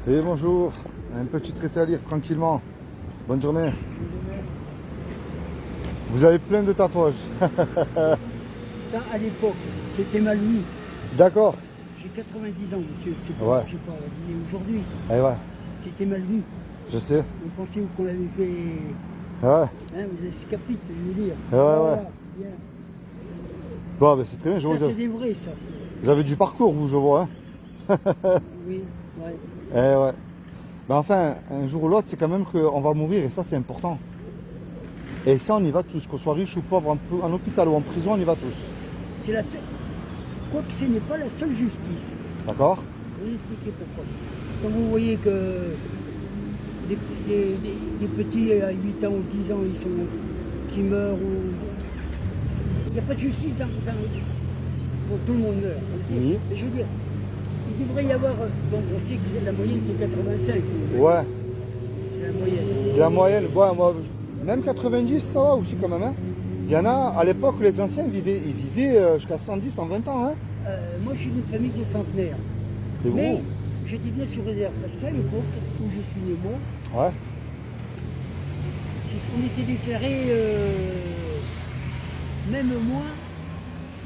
Et bonjour, un petit traité à lire tranquillement. Bonne journée. Vous avez plein de tatouages. Ça, à l'époque, c'était mal vu. D'accord. J'ai 90 ans, monsieur. C'est pas, Ouais. je sais pas, mais aujourd'hui, Eh ouais, c'était mal vu. je sais. On pensait qu'on avait fait. Ouais, Hein, vous avez ce capite, je veux dire. Ouais, ouais. Bien. bon, ben c'est très bien. Je Ça, vois c'est des vrais, ça. vous avez du parcours, vous, je vois. Hein. Oui, ouais. Eh ouais. Mais enfin, un jour ou l'autre, c'est quand même qu'on va mourir et ça, c'est important. Et ça, on y va tous, qu'on soit riche ou pauvre, en hôpital ou en prison, on y va tous. C'est la seule. Quoique ce n'est pas la seule justice. D'accord? Je vais vous expliquer pourquoi. Quand vous voyez que des petits à 8 ans ou 10 ans qui meurent, ou il n'y a pas de justice bon, tout le monde meurt. On le sait. Oui. Mais je veux dire, il devrait y avoir. Bon, on sait que la moyenne c'est 85. Ouais. C'est la moyenne. La moyenne, ouais, moi, même 90, ça va aussi quand même. Hein. Il y en a, à l'époque, les anciens ils vivaient jusqu'à 110, 120 ans. Hein. Moi je suis d'une famille de centenaires. C'est Mais gros. j'étais bien sous réserve parce qu'à l'époque où je suis né moi, Ouais. on était déclaré, même moi,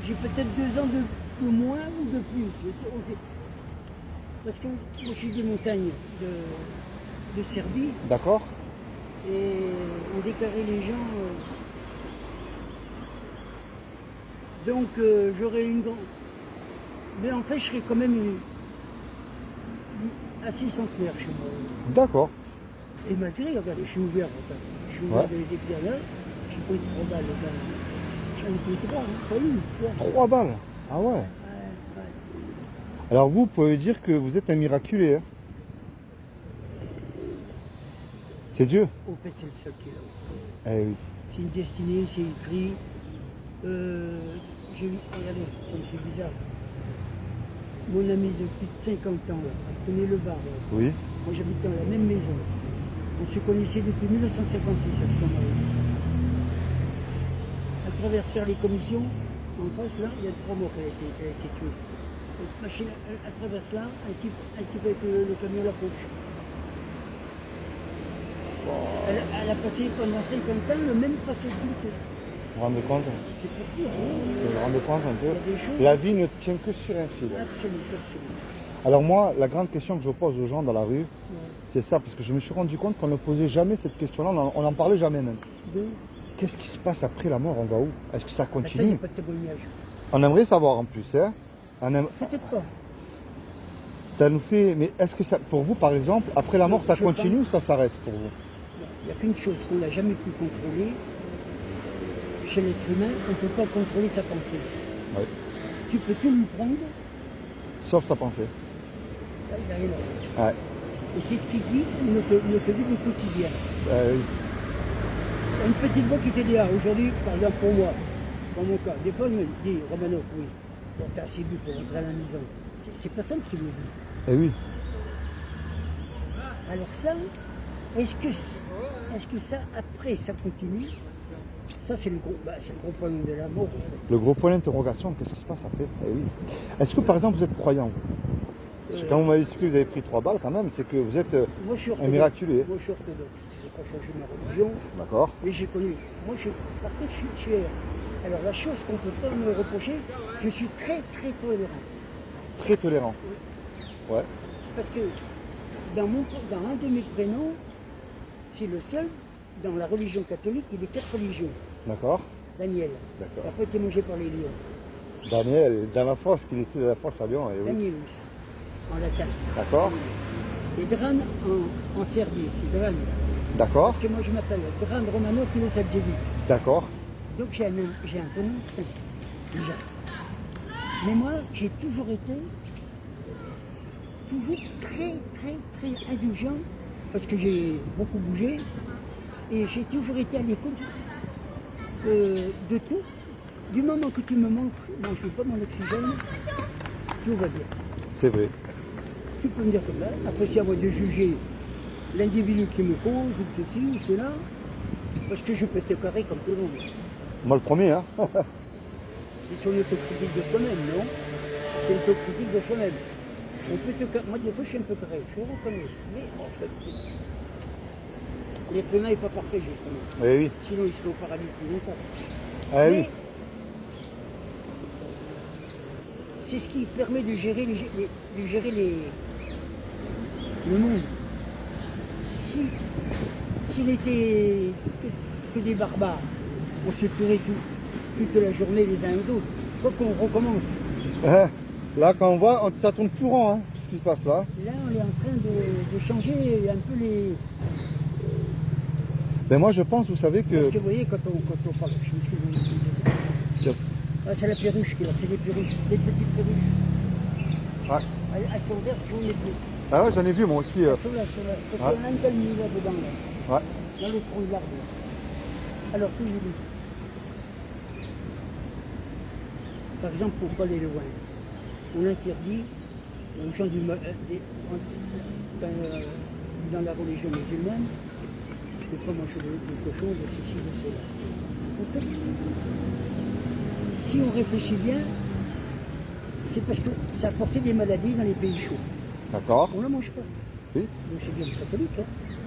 j'ai peut-être 2 ans de moins ou de plus. On sait. Parce que moi je suis des montagnes de Serbie D'accord. et on déclarait les gens. Donc j'aurais une grande. Mais en fait je serais quand même assez centenaire chez moi. D'accord. Et malgré, regardez, je suis ouvert, je suis ouvert des pierres là, j'ai pris 3 balles dans. J'en ai pris 3, hein, pas une, 3. 3 balles. Ah ouais. Ouais. Alors vous pouvez dire que vous êtes un miraculé. Hein. C'est Dieu. Au fait, c'est le seul qui est là. Eh oui. C'est une destinée, c'est écrit. J'ai vu, regardez, comme c'est bizarre. Mon ami de plus de 50 ans, là, tenait le bar. Là. Oui. Moi j'habite dans la même maison. On se connaissait depuis 1956 avec son mari. À travers faire les commissions, en face là, il y a 3 mois qu'elle a été tuée. Machine, à travers là, un type avec le camion à la poche. Elle a passé pendant 50 ans le même passage du. Vous vous rendez compte? C'est pour dire, hein. Vous vous rendez compte un Il y a peu? des choses. La vie ne tient que sur un fil. Absolument. Alors moi, la grande question que je pose aux gens dans la rue, Ouais. c'est ça, parce que je me suis rendu compte qu'on ne posait jamais cette question-là, on n'en parlait jamais même. De. Qu'est-ce qui se passe après la mort? On va où? Est-ce que ça Ah, ça, il n'y continue? a pas de témoignage. On aimerait savoir en plus, hein? Peut-être pas. Ça nous fait. Mais est-ce que ça, pour vous, par exemple, après la mort, ça Je continue pense- ou ça s'arrête pour vous? Il n'y a qu'une chose qu'on n'a jamais pu contrôler. Chez l'être humain, on ne peut pas contrôler sa pensée. Oui. Tu peux tout lui prendre, Sauf sa pensée. ça il n'a rien à voir. Ouais. Et c'est ce qu'il dit, notre vie du quotidien. Oui. Une petite voix qui te dit, ah, aujourd'hui, par exemple pour moi, dans mon cas, des fois elle me dit, Romano, oui, bon, t'as assez bu pour rentrer à la maison. C'est personne qui me le dit. Eh oui. Alors ça, est-ce que ça, après, ça continue? Ça, c'est le gros problème de la mort. Le gros point d'interrogation, qu'est-ce qui se passe après? Eh oui. Est-ce que par exemple vous êtes croyant vous? Parce que quand vous m'avez dit que vous avez pris 3 balles quand même, c'est que vous êtes Moi, je suis un orthodoxe. miraculé. Moi, je suis orthodoxe. Je n'ai pas changé ma religion, D'accord. mais j'ai connu. Moi, par contre, je suis. Alors, la chose qu'on ne peut pas me reprocher, je suis très, très tolérant. Très tolérant. Ouais. Parce que dans un de mes prénoms, c'est le seul, dans la religion catholique, il y a 4 religions. D'accord. Daniel. D'accord. Il n'a pas été mangé par les lions. Daniel, dans la force, qu'il était de la force à Lyon. Eh oui. Danielus, en latin. D'accord. Et Dran en Serbie, c'est Dran. D'accord. Parce que moi, je m'appelle Dran Romano Pilosadjevic. D'accord. Donc j'ai un prénom saint, déjà. Mais moi, j'ai toujours été très, très, très indulgent, parce que j'ai beaucoup bougé, et j'ai toujours été à l'écoute de tout. Du moment que tu me manques, moi je ne veux pas mon oxygène, tout va bien. C'est vrai. Tu peux me dire comme là, après c'est à moi de juger l'individu qui me cause, ou ceci, ou cela, parce que je peux te carrer comme tout le monde. Moi le premier, hein. C'est son autocritique de soi-même, non? C'est l'autocritique de soi-même. On peut moi, des fois, je suis un peu près, je reconnais. Mais l'être humain n'est pas parfait, justement. Eh oui. Sinon, il serait au paradis plus longtemps. Eh oui. C'est ce qui permet de gérer, le monde. S'il était que des barbares, on se tuerait toute la journée les uns aux autres. Faut qu'on recommence. Là, quand on voit, ça tourne plus rond, hein, ce qui se passe là. Là, on est en train de changer un peu les... Ben moi, je pense, vous savez que... Parce que vous voyez, quand on parle... Je sais ce que vous dites. Ah, c'est la perruche qui est là, c'est les perruches, les petites perruches. Ouais. Elles sont vertes, jaunes et bleues. Ah ouais, j'en ai vu moi aussi. Elles sont là, Parce qu'il y en a une palmier là-dedans, là. Ouais. Dans le tronc de l'arbre. Alors, que je dis. Par exemple, pour pas aller loin, on interdit aux gens dans la religion musulmane de ne pas manger de cochon, de ceci, de cela. En fait, si on réfléchit bien, c'est parce que ça apportait des maladies dans les pays chauds. D'accord. On ne la mange pas. Oui. Donc c'est bien le catholique, hein.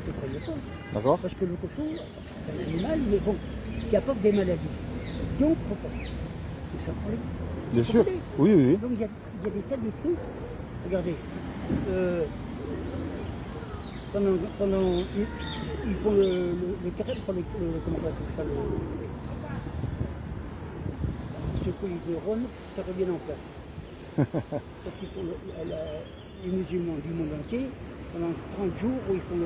Ne croyez pas. D'accord. Parce que le cochon, c'est un animal, mais bon, qui apporte des maladies. Donc, pourquoi? Tout ça, Bien sûr. Oui, oui, oui. donc il y a des tas de trucs. Regardez, pendant ils font le carême, comment on appelle ça, ce pays de Rome, ça revient en place. Quand ils font les musulmans du monde entier, pendant 30 jours où ils font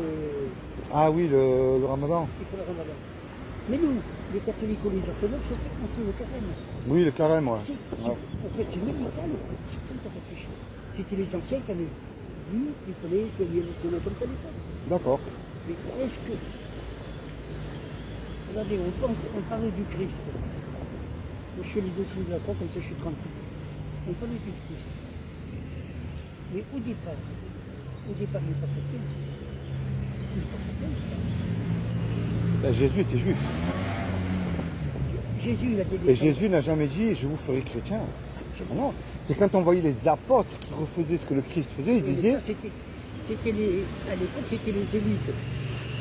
Ah oui, le ramadan. ils font le ramadan. Mais nous, les catholiques ou les orthodoxes, on fait le carême. Oui, le carême, ouais. En fait, c'est médical, en fait, c'est comme ça réfléchir. C'était les anciens qui avaient vu qu'il fallait soigner le colon comme ça l'état. D'accord. Mais est-ce que... Regardez, on parlait du Christ. Moi, je fais les dossiers de la croix, comme ça je suis tranquille. On parlait du Christ. Mais au départ, il n'est pas chrétien. Il n'est pas chrétien. Ben, Jésus était juif. Jésus, il a des Et Jésus n'a jamais dit je vous ferai chrétien. Non, c'est quand on voyait les apôtres qui refaisaient ce que le Christ faisait, ils disaient. Ça, à l'époque, c'était les élites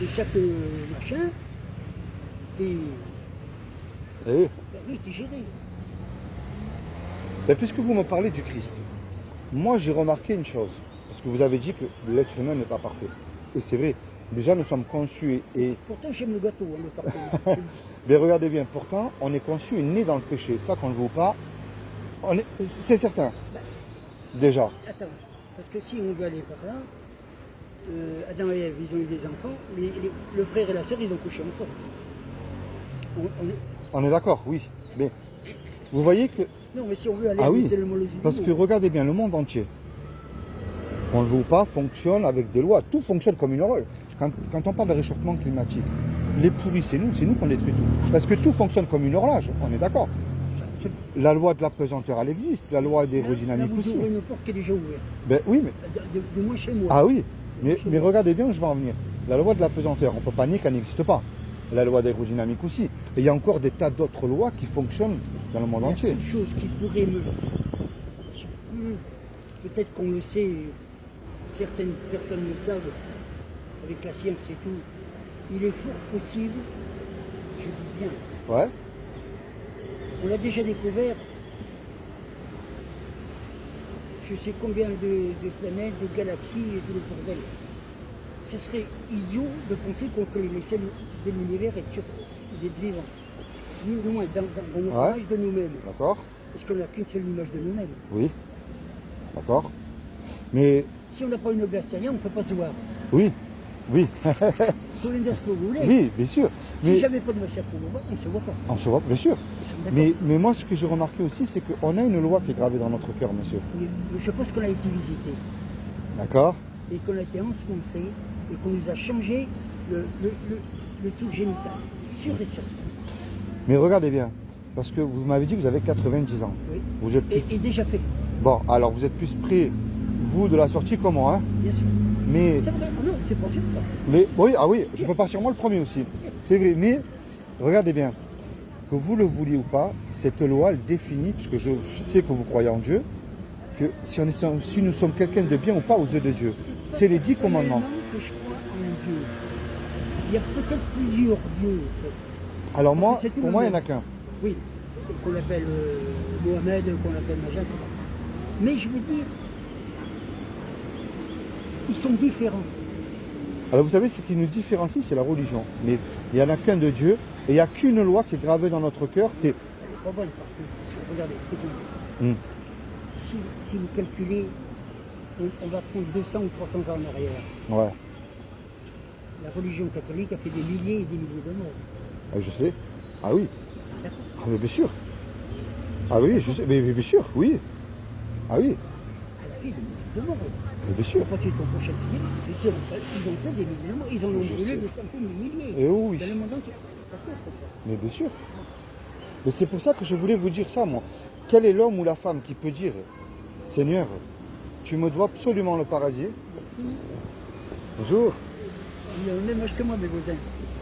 de chaque machin. Et Eh, oui, qui gérait. ben, puisque vous me parlez du Christ, moi j'ai remarqué une chose, parce que vous avez dit que l'être humain n'est pas parfait. Et c'est vrai, déjà nous sommes conçus et... Pourtant, j'aime le gâteau, hein, le parfait. Mais regardez bien, pourtant, on est conçu et né dans le péché. Ça, qu'on ne le veut pas, c'est certain. Bah, Déjà. Attends, parce que si on veut aller par là, Adam et Ève, ils ont eu des enfants, le frère et la sœur, ils ont couché ensemble. On est d'accord, oui. Mais vous voyez que... Non, mais si on veut aller Ah oui, éviter le molosine, parce que regardez bien, le monde entier, qu'on ne le veut pas, fonctionne avec des lois. Tout fonctionne comme une horreur. Quand on parle de réchauffement climatique, les pourris, c'est nous qu'on détruit tout. Parce que tout fonctionne comme une horloge, on est d'accord. La loi de la pesanteur, elle existe. La loi d'aérodynamique aussi. Vous ouvrez une porte qui est déjà ouverte. Ben oui, mais... De moi chez moi. Ah oui, mais regardez bien où je vais en venir. La loi de la pesanteur, on ne peut pas nier qu'elle n'existe pas. La loi d'aérodynamique aussi. Et il y a encore des tas d'autres lois qui fonctionnent dans le monde entier. La seule chose qui pourrait peut-être qu'on le sait, certaines personnes le savent, avec la science et tout, il est fort possible, je dis bien, Ouais. on l'a déjà découvert, je sais combien de planètes, de galaxies et tout le bordel. Ce serait idiot de penser qu'on peut laisser de l'univers d'être vivant. Nous, du moins, dans notre image de nous-mêmes. D'accord. Parce qu'on n'a qu'une seule image de nous-mêmes. Oui. D'accord. Mais... Si on n'a pas une glace terrienne, on ne peut pas se voir. Oui. Oui. Vous voulez dire ce que vous voulez. Oui, bien sûr. Si j'avais pas de machine pour nous voir, on ne se voit pas. On se voit, bien sûr. Mais moi, ce que j'ai remarqué aussi, c'est qu'on a une loi qui est gravée dans notre cœur, monsieur. Je pense qu'on a été visité. D'accord. Et qu'on a été ensemencé et qu'on nous a changé le truc génital. Sûr et certain. Mais regardez bien, parce que vous m'avez dit que vous avez 90 ans. Oui. Vous êtes plus... et déjà fait. Bon, alors vous êtes plus près, vous, de la sortie que moi, hein. Bien sûr. Mais... C'est vrai, non, c'est pas sûr ça. Mais oui, ah oui, je peux pas sur moi le premier aussi. C'est vrai, mais regardez bien, que vous le vouliez ou pas, cette loi, elle définit, puisque je sais que vous croyez en Dieu, que si nous sommes quelqu'un de bien ou pas aux yeux de Dieu. C'est les 10 commandements. Que je crois en un Dieu. Il y a peut-être plusieurs dieux. En fait. Alors moi, C'est tout pour le moi, il n'y en même. a qu'un. Oui, qu'on appelle Mohamed, qu'on appelle Majak. Mais je veux dire, ils sont différents. Alors vous savez, ce qui nous différencie, c'est la religion. Mais il n'y en a qu'un de Dieu, et il n'y a qu'une loi qui est gravée dans notre cœur, c'est... Elle est pas bonne, par contre. Regardez, écoutez. Hmm. Si vous calculez, on va prendre 200 ou 300 ans en arrière. Ouais, La religion catholique a fait des milliers et des milliers de morts. je sais. Ah oui, D'accord. ah, mais bien sûr. Ah oui, je sais, mais bien sûr, oui. Ah oui, Elle a fait des milliers de morts. mais bien sûr. Quand tu es ton prochain civil, ils ont fait des milliers de morts. Ils en ont Je brûlé sais. des centaines de milliers. Et oui, Dans le monde entier. D'accord, pourquoi? mais bien sûr. Mais c'est pour ça que je voulais vous dire ça, moi. Quel est l'homme ou la femme qui peut dire, Seigneur, tu me dois absolument le paradis? Merci. Bonjour. Il a le même âge que moi, mes voisins.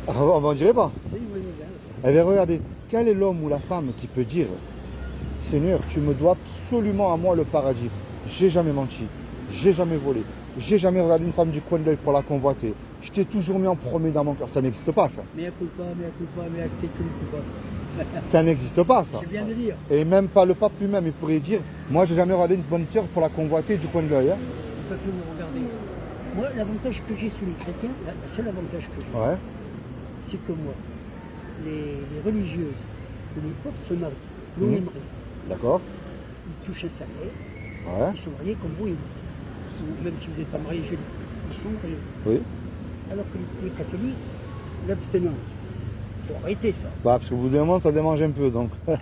Ah, on ne dirait pas. C'est mes voisins. Eh bien, regardez, quel est l'homme ou la femme qui peut dire, Seigneur, tu me dois absolument à moi le paradis? J'ai jamais menti, j'ai jamais volé, j'ai jamais regardé une femme du coin de l'œil pour la convoiter. Je t'ai toujours mis en premier dans mon cœur. Ça n'existe pas, ça. Mais à coup pas, mais à c'est tout le pas. Ça n'existe pas, ça. Je viens de dire. Et même pas le pape lui-même, il pourrait dire, moi, j'ai jamais regardé une bonne sœur pour la convoiter du coin de l'œil. Hein. On peut tout me regarder. Moi, l'avantage que j'ai sur les chrétiens, le seul avantage que j'ai, Ouais, c'est que moi, les religieuses, les pauvres se marient. Nous, on Mhm. est mariés. d'accord. Ils touchent un salaire. Ouais, Ils sont mariés comme vous et moi. Même si vous n'êtes pas mariés, je dis. Ils sont mariés. oui. Alors que les catholiques, l'abstinence. Il faut arrêter ça. Bah, parce que au bout d'un moment, ça démange un peu, donc. On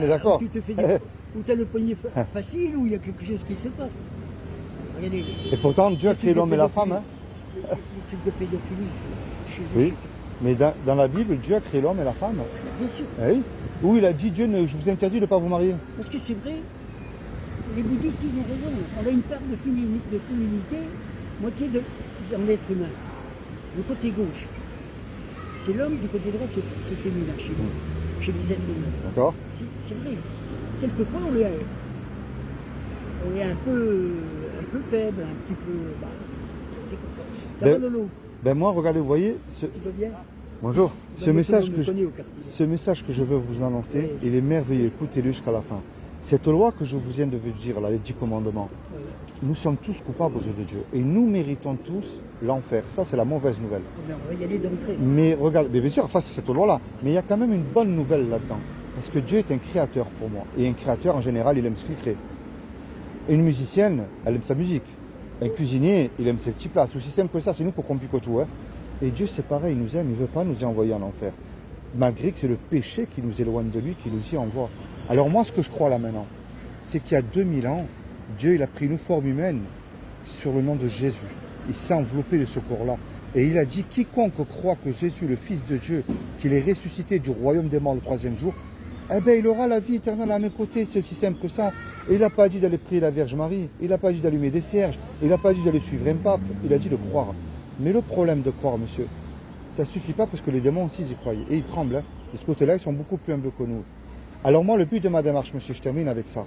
est d'accord. Tu te fais dire, ou tu as le poignet facile, ou il y a quelque chose qui se passe. Regardez. Et pourtant, Dieu a créé l'homme et la femme. Hein. Les trucs de pédophilie. chez- Oui. chez- Mais dans la Bible, Dieu a créé l'homme et la femme. Bien sûr. Eh oui. Où il a dit, Dieu, je vous interdis de ne pas vous marier. Parce que c'est vrai, les bouddhistes, ils ont raison. On a une part de féminité, moitié dans l'être humain. Le côté gauche, c'est l'homme, du côté droit, c'est féminin chez nous, chez les êtres humains. D'accord. C'est vrai. Quelquefois, on est un peu faible, un petit peu. Bah, c'est comme ça. Ça Ben- va, Lolo? Ben moi, regardez, vous voyez, Tu vas bien? bonjour. Bah, Ce moi, message, tout le monde que me je... connaît au quartier. ce message que je veux vous annoncer, Oui. il est merveilleux. Écoutez-le jusqu'à la fin. Cette loi que je vous viens de vous dire, là, les 10 commandements, Voilà. nous sommes tous coupables aux yeux de Dieu. Et nous méritons tous l'enfer. Ça, c'est la mauvaise nouvelle. Eh bien, on va y aller d'entrée. Mais regardez, mais bien sûr, face à cette loi-là, mais il y a quand même une bonne nouvelle là-dedans. Parce que Dieu est un créateur pour moi. Et un créateur, en général, il aime ce qu'il crée. Une musicienne, elle aime sa musique. Un cuisinier, il aime ses petits plats. C'est aussi simple que ça, c'est nous pour qu'on pique tout. Hein. Et Dieu, c'est pareil, il nous aime, il ne veut pas nous y envoyer en enfer. Malgré que c'est le péché qui nous éloigne de lui, qui nous y envoie. Alors moi, ce que je crois là maintenant, c'est qu'il y a 2000 ans, Dieu, il a pris une forme humaine sur le nom de Jésus. Il s'est enveloppé de ce corps-là. Et il a dit, quiconque croit que Jésus, le Fils de Dieu, qu'il est ressuscité du royaume des morts le 3e jour, eh bien, il aura la vie éternelle à mes côtés. C'est aussi simple que ça. Et il n'a pas dit d'aller prier la Vierge Marie. Il n'a pas dit d'allumer des cierges. Il n'a pas dit d'aller suivre un pape. Il a dit de croire. Mais le problème de croire, monsieur, ça ne suffit pas parce que les démons aussi, ils y croyaient. Et ils tremblent. Hein. De ce côté-là, ils sont beaucoup plus humbles que nous. Alors moi, le but de ma démarche, monsieur, je termine avec ça.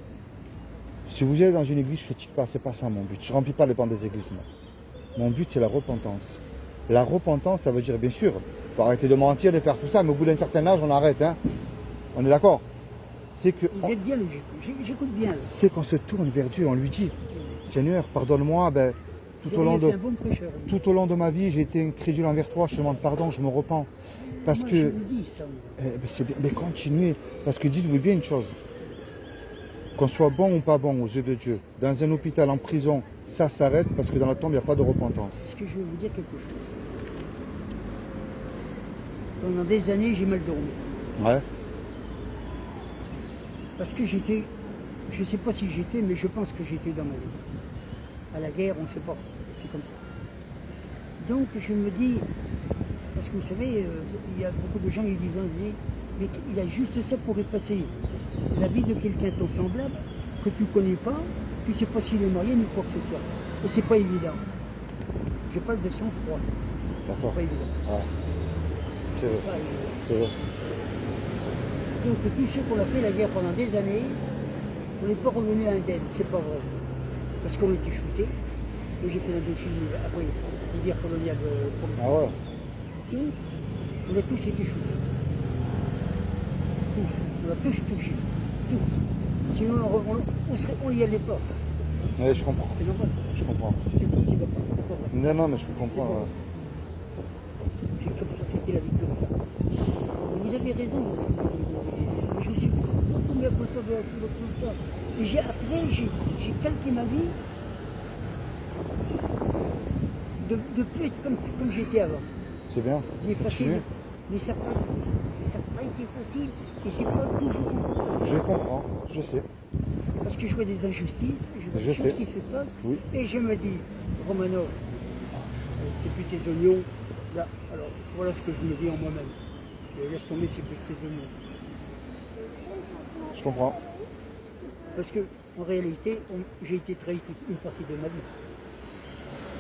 Si vous êtes dans une église, je ne critique pas. C'est pas ça mon but. Je ne remplis pas les bancs des églises, moi. Mon but, c'est la repentance. La repentance, ça veut dire, bien sûr, il faut arrêter de mentir, de faire tout ça, mais au bout d'un certain âge, on arrête. Hein. On est d'accord? C'est que Vous êtes bien logique. J'écoute bien. là. c'est qu'on se tourne vers Dieu, on lui dit, Seigneur, pardonne-moi, ben, tout Vous au long auriez de... fait un bon prêcheur. lui. Tout au long de ma vie, j'ai été incrédule envers toi, je te demande pardon, je me repens. Parce Moi, que, je vous dis ça. moi. c'est bien, mais continuez. Parce que dites-vous bien une chose, qu'on soit bon ou pas bon aux yeux de Dieu, dans un hôpital, en prison, ça s'arrête parce que dans la tombe, il n'y a pas de repentance. Parce que je vais vous dire quelque chose. Pendant des années, j'ai mal dormi. Ouais, Parce que j'étais, je ne sais pas si j'étais, mais je pense que j'étais dans ma vie. À la guerre, on ne sait pas. C'est comme ça. Donc je me dis, parce que vous savez, il y a beaucoup de gens qui disent, mais il a juste ça pour effacer la vie de quelqu'un ton semblable que tu ne connais pas, tu ne sais pas s'il est marié ni quoi que ce soit. Et c'est pas évident. Je parle de sang-froid. d'accord. C'est pas évident. Ouais. C'est vrai, Pas évident. c'est vrai. Donc tous ceux qu'on a fait la guerre pendant des années, On n'est pas revenu indemne, c'est pas vrai. Parce qu'on était shootés. Moi j'ai fait l'Indochine après les guerres coloniales pour le Ah ouais. Tout, on a tous été shootés. Tous. On a tous touché. Tous. Sinon on y allait pas. Ouais, je comprends. C'est normal. Je comprends. Tu vas pas. C'est pas vrai. Non, non, mais je vous comprends. bon. C'est comme ça, c'était la vie comme ça. Vous avez raison, parce que je suis tombé à côté de tout ça. Et après, j'ai calqué ma vie de plus être comme j'étais avant. C'est bien. Mais facile, Continuez. mais ça n'a pas été facile, et c'est pas toujours facile. Je comprends, je sais. Parce que je vois des injustices, je vois Je des sais. choses qui se passent, Oui. et je me dis, Romanov, c'est plus tes oignons. Là, alors voilà ce que je me dis en moi-même. Je laisse tomber, c'est plus tes oignons. Je comprends. Parce que en réalité, j'ai été trahi toute une partie de ma vie.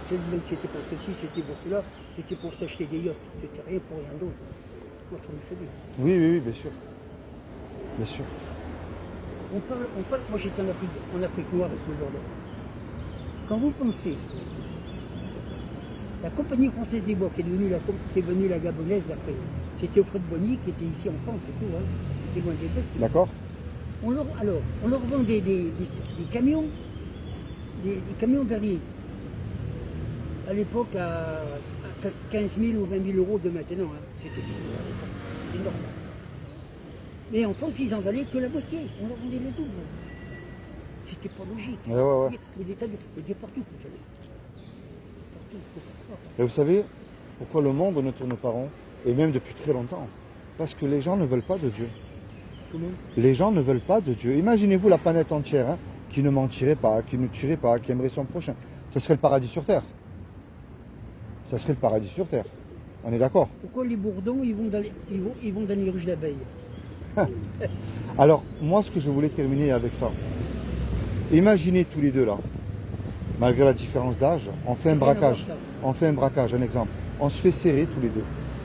C'est disant que c'était pour ceci, c'était pour cela, c'était pour s'acheter des yachts, c'était rien pour rien d'autre. Votre savez. Oui, oui, oui, bien sûr. Bien sûr. On parle, moi j'étais en Afrique noire avec le Jordan. Quand vous pensez, la compagnie française des bois qui est devenue la gabonaise après, c'était Alfred Bonny qui était ici en France et tout, hein, qui était loin des bêtes. D'accord. On leur vendait des camions, des camions verriers. À l'époque, à 15 000 ou 20 000 euros de maintenant. Hein. C'était énorme. Mais en France, ils en valaient que la moitié. On leur vendait le double. C'était pas logique. Ouais, ouais, ouais. Les partout, vous savez. Partout. Et vous savez pourquoi le monde ne tourne pas rond? Et même depuis très longtemps. Parce que les gens ne veulent pas de Dieu. Comment? Les gens ne veulent pas de Dieu. Imaginez-vous la planète entière hein, qui ne mentirait pas, qui ne tuerait pas, qui aimerait son prochain. Ce serait le paradis sur Terre. Ça serait le paradis sur Terre. On est d'accord? Pourquoi les bourdons, ils vont dans les ruches d'abeilles? Alors, moi, ce que je voulais terminer avec ça. Imaginez tous les deux là, malgré la différence d'âge, on fait un braquage. On fait un braquage, un exemple. On se fait serrer tous les deux.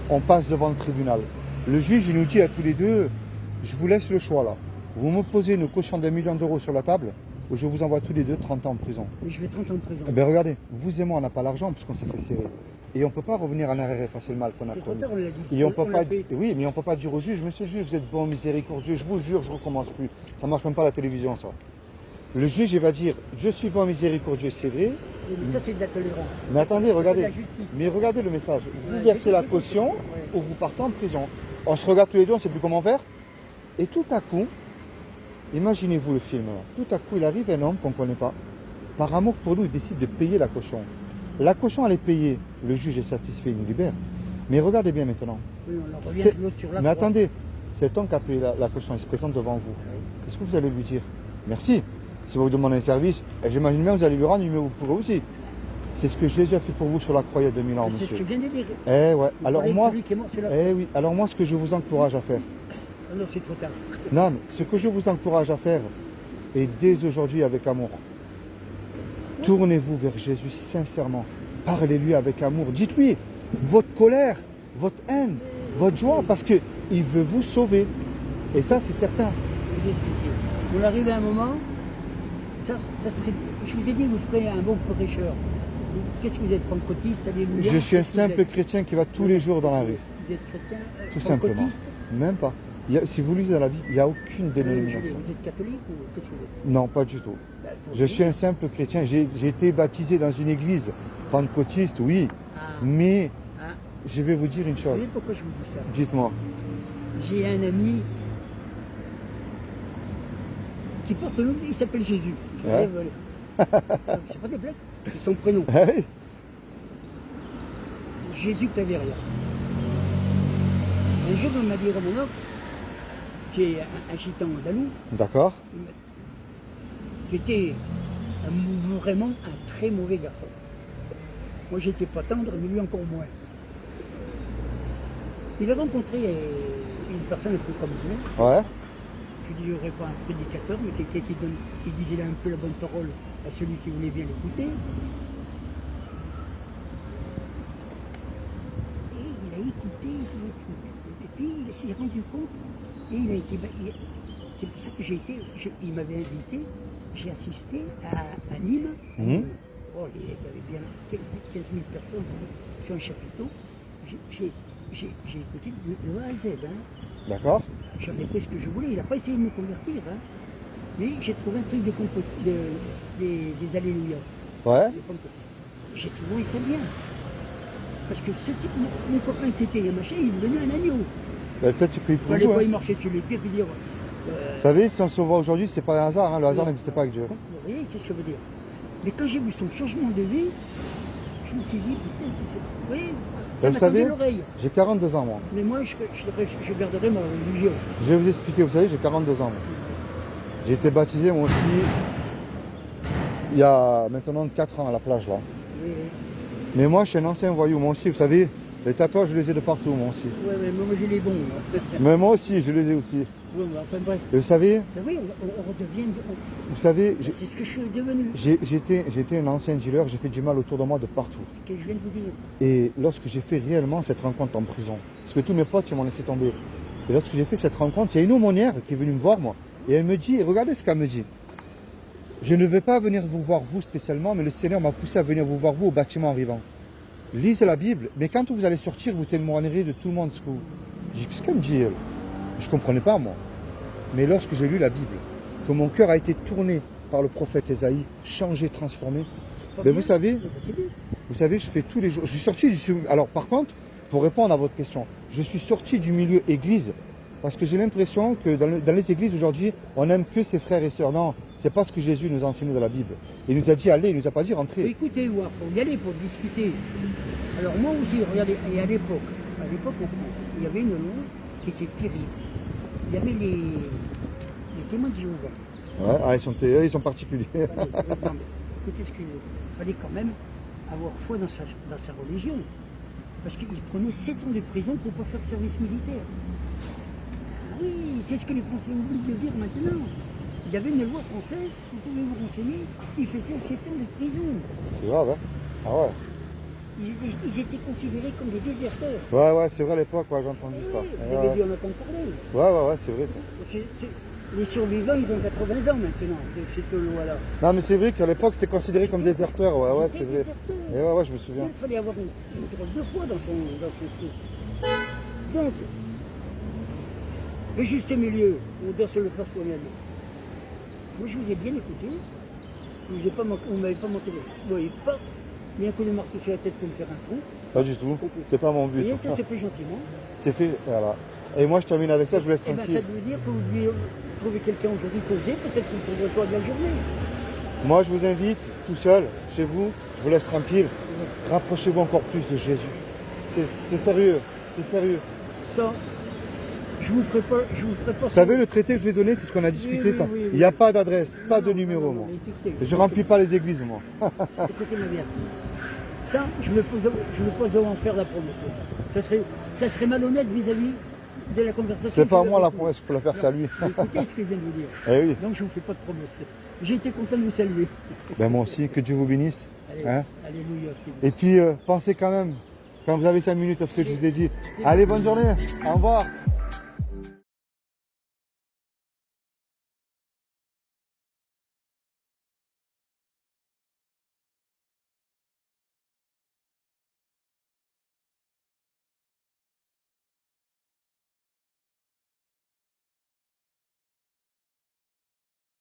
On passe devant le tribunal. Le juge, il nous dit à tous les deux, je vous laisse le choix là. Vous me posez une caution d'1 million d'euros sur la table, ou je vous envoie tous les deux 30 ans en prison. Mais je vais 30 ans de prison. Eh bien regardez, vous et moi, on n'a pas l'argent puisqu'on s'est fait serrer. Et on ne peut pas revenir en arrière et effacer le mal qu'on a C'est trop commis. tard, on l'a dit. Et on peut l'a pas fait. oui, mais on peut pas dire au juge, monsieur le juge, vous êtes bon, miséricordieux, je vous jure, je recommence plus. Ça marche même pas à la télévision, ça. Le juge, il va dire, je suis bon, miséricordieux, c'est vrai. Mais ça, c'est de la tolérance. Mais attendez, C'est pas regardez. de la justice. Mais regardez le message. Vous Ouais, versez la j'ai caution compris. Ouais. ou vous partez en prison. On se regarde tous les deux, on ne sait plus comment faire. Et tout à coup, imaginez-vous le film. Tout à coup, il arrive un homme qu'on ne connaît pas. Par amour pour nous, il décide de payer la caution. La caution, elle est payée. Le juge est satisfait, il nous libère. Mais regardez bien maintenant. Oui, on en revient C'est- sur l'autre sur la Mais croix. attendez, cet homme qui a payé la caution, il se présente devant vous. Qu'est-ce que vous allez lui dire? Merci. Si vous demandez un service, et j'imagine bien que vous allez lui rendre, mais vous pourrez aussi. C'est ce que Jésus a fait pour vous sur la croix il y a 2000 ans, C'est ce que monsieur. je viens de dire. Eh ouais. Vous Alors parlez de moi, celui qui est mort sur la croix. eh oui. Alors moi, ce que je vous encourage à faire, Ah non, c'est trop tard. non, mais ce que je vous encourage à faire, et dès aujourd'hui avec amour, tournez-vous vers Jésus sincèrement. Parlez-lui avec amour. Dites-lui votre colère, votre haine, votre joie, parce que il veut vous sauver. Et ça, c'est certain. Je vais expliquer. On arrive à un moment, ça serait. Je vous ai dit, vous ferez un bon prêcheur. Qu'est-ce que vous êtes, pentecôtiste? Alléluia. Je suis un Qu'est-ce que vous simple êtes chrétien qui va tous les jours dans la rue. Vous êtes chrétien? Tout simplement. pentecôtiste Même pas. Si vous lisez dans la Bible, il n'y a aucune dénomination. Vous êtes catholique ou qu'est-ce que vous êtes? Non, pas du tout. Bah, vous Je êtes- suis un simple chrétien. J'ai été baptisé dans une église pentecôtiste, oui. Ah, Mais ah. je vais vous dire une Vous chose. savez pourquoi je vous dis ça? Dites-moi. J'ai un ami qui porte le nom, il s'appelle Jésus. Ouais. C'est pas des blagues, c'est son prénom. Ah oui. Jésus Claveria. Un jour, on m'a dit, Romanov, c'est un gitan andalou, D'accord. qui était vraiment un très mauvais garçon. Moi, j'étais pas tendre, mais lui encore moins. Il a rencontré une personne un peu comme vous. Ouais. Je ne dirais pas un prédicateur, mais quelqu'un qui disait un peu la bonne parole à celui qui voulait bien l'écouter. Et il a écouté, et puis il s'est rendu compte, et il a été. C'est pour ça que il m'avait invité, j'ai assisté à Nîmes. Mhm. Oh, il y avait bien 15 000 personnes sur un chapiteau. J'ai écouté de A à Z. Hein. D'accord. J'avais pris ce que je voulais. Il n'a pas essayé de me convertir. Hein. Mais j'ai trouvé un truc des Alléluia. Ouais. J'ai trouvé ça bien. Parce que ce type, mon copain qui était machin, il est devenu un agneau. Ben, peut-être c'est pris Il pour fallait vous. pas Hein. y marcher sur les pieds et dire. Vous savez, si on se voit aujourd'hui, c'est pas un hasard. Hein. Le hasard n'existait pas avec Dieu. Vous voyez, qu'est-ce que ça veut dire? Mais quand j'ai vu son changement de vie, je me suis dit, peut-être, vous voyez, ça Vous m'a savez, tendu l'oreille. j'ai 42 ans, moi. Mais moi, je garderai ma religion. Je vais vous expliquer, vous savez, j'ai 42 ans. Moi. J'ai été baptisé, moi aussi, il y a maintenant 4 ans à la plage, là. Oui, Mais moi, je suis un ancien voyou, moi aussi, vous savez, les tatouages, je les ai de partout, moi aussi. oui, moi, j'ai les bons. Moi. Mais moi aussi, je les ai aussi. Oui, mais enfin, bref. Et vous savez, Ben oui, on redevient. vous savez, C'est ce que je suis devenu. j'étais un ancien dealer, j'ai fait du mal autour de moi de partout. Ce que je viens de vous dire. Et lorsque j'ai fait réellement cette rencontre en prison, parce que tous mes potes, ils m'ont laissé tomber. Et lorsque j'ai fait cette rencontre, il y a une aumônière qui est venue me voir, moi. Et elle me dit, regardez ce qu'elle me dit. Je ne vais pas venir vous voir vous spécialement, mais le Seigneur m'a poussé à venir vous voir vous au bâtiment arrivant. Lisez la Bible, mais quand vous allez sortir, vous témoignerez de tout le monde ce que vous... J'ai dit, qu'est-ce qu'elle me dit, elle? Je ne comprenais pas, moi. Mais lorsque j'ai lu la Bible, que mon cœur a été tourné par le prophète Ésaïe, changé, transformé, mais vous savez, je fais tous les jours. Je suis sorti Alors, par contre, pour répondre à votre question, je suis sorti du milieu église parce que j'ai l'impression que dans les églises aujourd'hui, on n'aime que ses frères et sœurs. Non, c'est pas ce que Jésus nous a enseigné dans la Bible. Il nous a dit allez, il nous a pas dit rentrez. Écoutez, voir, pour y aller, pour discuter. Alors moi aussi, regardez, et à l'époque en France, il y avait une loi qui était terrible. Il y avait les témoins de Jéhovah. Ouais, ah, ils sont particuliers. Non, mais écoutez ce que je veux dire. Il fallait quand même avoir foi dans sa religion. Parce qu'il prenait 7 ans de prison pour ne pas faire service militaire. Ah oui, c'est ce que les Français oublient de dire maintenant. Il y avait une loi française, vous pouvez vous renseigner, il faisait 7 ans de prison. C'est grave, hein? Ah ouais. Ils étaient considérés comme des déserteurs. Ouais, c'est vrai à l'époque, ouais, j'ai entendu ça. Vous avez dû en entendre parler. Ouais, c'est vrai ça. Les survivants, ils ont 80 ans maintenant, de cette loi-là. Non, mais c'est vrai qu'à l'époque, c'était considéré comme déserteur, ouais, c'est vrai. Et ouais, je me souviens. Il fallait avoir une drôle de foi dans son truc. Donc, le juste milieu, on doit se le faire soi-même. Moi, je vous ai bien écouté. Vous ne m'avez pas manqué de... Vous voyez pas mis un coup de marteau sur la tête pour me faire un trou. Pas du tout, c'est pas mon but. Et ça s'est fait gentiment. C'est fait, voilà. Et moi, je termine avec ça, je vous laisse Et bien, tranquille. ça veut dire que vous devez trouver quelqu'un aujourd'hui posé, peut-être que vous ne trouverez pas de la journée. Moi, je vous invite, tout seul, chez vous, je vous laisse tranquille. Rapprochez-vous encore plus de Jésus. C'est sérieux, c'est sérieux. Ça, je vous ferai pas. Vous savez, le traité que je vais donner, c'est ce qu'on a discuté, oui, ça. oui, oui. Il n'y a pas d'adresse, pas de Non, numéro, non, moi. mais écoutez, Je remplis pas les églises, moi. Écoutez-moi bien. Ça, je me pose à en faire la promesse. Ça serait malhonnête vis-à-vis de la conversation. C'est pas que moi j'ai la avec vous. promesse, il faut la faire, c'est à lui. Écoutez ce que je viens de vous dire. Eh oui. Donc je ne vous fais pas de promesse. J'ai été content de vous saluer. Ben moi aussi, que Dieu vous bénisse. Allez, Hein. alléluia. Et puis, pensez quand même, quand vous avez 5 minutes à ce que je vous ai dit. Allez, bonne journée. Au revoir.